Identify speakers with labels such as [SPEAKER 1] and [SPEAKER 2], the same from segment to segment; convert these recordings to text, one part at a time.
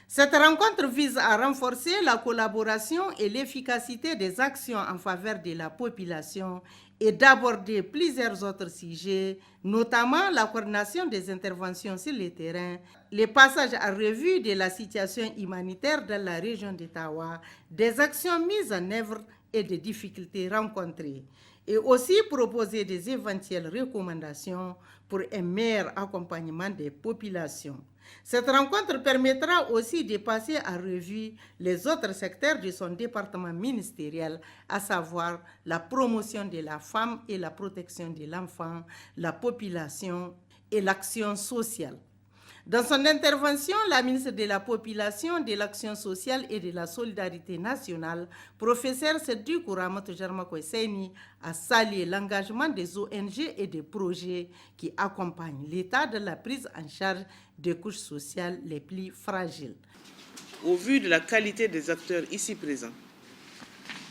[SPEAKER 1] Cette rencontre vise à renforcer la collaboration et l'efficacité des actions en faveur de la population et d'aborder plusieurs autres sujets, notamment la coordination des interventions sur le terrain, les passages à revue de la situation humanitaire dans la région d'Ottawa, des actions mises en œuvre et des difficultés rencontrées, et aussi proposer des éventuelles recommandations pour un meilleur accompagnement des populations. Cette rencontre permettra aussi de passer en revue les autres secteurs de son département ministériel, à savoir la promotion de la femme et la protection de l'enfant, la population et l'action sociale. Dans son intervention, la ministre de la Population, de l'Action sociale et de la Solidarité nationale, professeur Seddikou Ramatoulaye Jarmakoy-Seyni, a salué l'engagement des ONG et des projets qui accompagnent l'État dans la prise en charge des couches sociales les plus fragiles.
[SPEAKER 2] Au vu de la qualité des acteurs ici présents,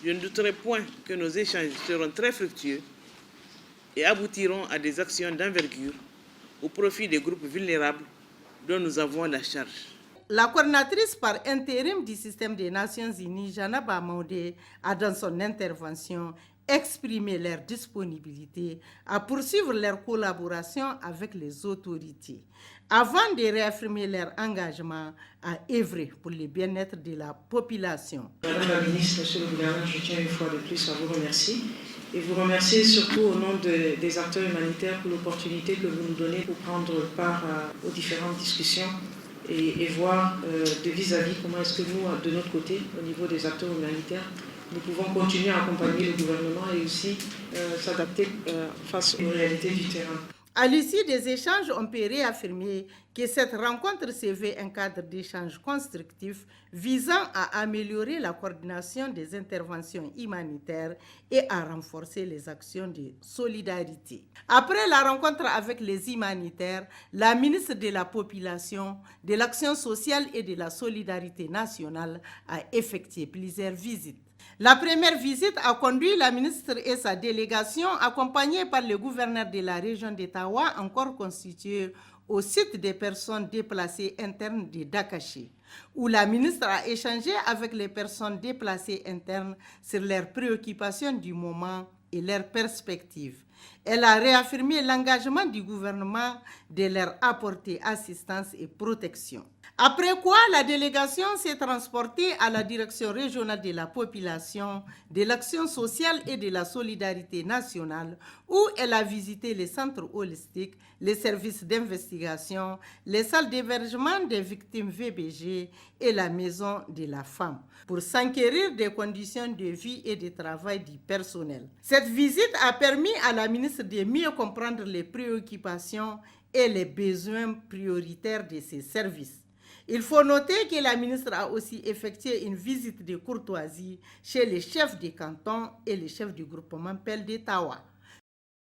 [SPEAKER 2] je ne douterai point que nos échanges seront très fructueux et aboutiront à des actions d'envergure au profit des groupes vulnérables dont nous avons la charge.
[SPEAKER 1] La coordinatrice par intérim du système des Nations Unies, Janaba Maudé, a dans son intervention exprimé leur disponibilité à poursuivre leur collaboration avec les autorités, avant de réaffirmer leur engagement à œuvrer pour le bien-être de la population.
[SPEAKER 3] Madame la ministre, Monsieur le gouverneur, je tiens une fois de plus à vous remercier. Et vous remercier surtout au nom des acteurs humanitaires pour l'opportunité que vous nous donnez pour prendre part aux différentes discussions et voir de vis-à-vis comment est-ce que nous, de notre côté, au niveau des acteurs humanitaires, nous pouvons continuer à accompagner le gouvernement et aussi s'adapter face aux réalités du terrain.
[SPEAKER 1] À l'issue des échanges, on peut réaffirmer que cette rencontre se veut un cadre d'échange constructif visant à améliorer la coordination des interventions humanitaires et à renforcer les actions de solidarité. Après la rencontre avec les humanitaires, la ministre de la Population, de l'Action sociale et de la Solidarité nationale a effectué plusieurs visites. La première visite a conduit la ministre et sa délégation, accompagnée par le gouverneur de la région d'Ottawa, encore constitué au site des personnes déplacées internes de Dakaché, où la ministre a échangé avec les personnes déplacées internes sur leurs préoccupations du moment et leurs perspectives. Elle a réaffirmé l'engagement du gouvernement de leur apporter assistance et protection. Après quoi, la délégation s'est transportée à la direction régionale de la population, de l'action sociale et de la solidarité nationale, où elle a visité les centres holistiques, les services d'investigation, les salles d'hébergement des victimes VBG et la maison de la femme, pour s'enquérir des conditions de vie et de travail du personnel. Cette visite a permis à la ministre de mieux comprendre les préoccupations et les besoins prioritaires de ces services. Il faut noter que la ministre a aussi effectué une visite de courtoisie chez les chefs des cantons et les chefs du groupement PEL d'Ottawa.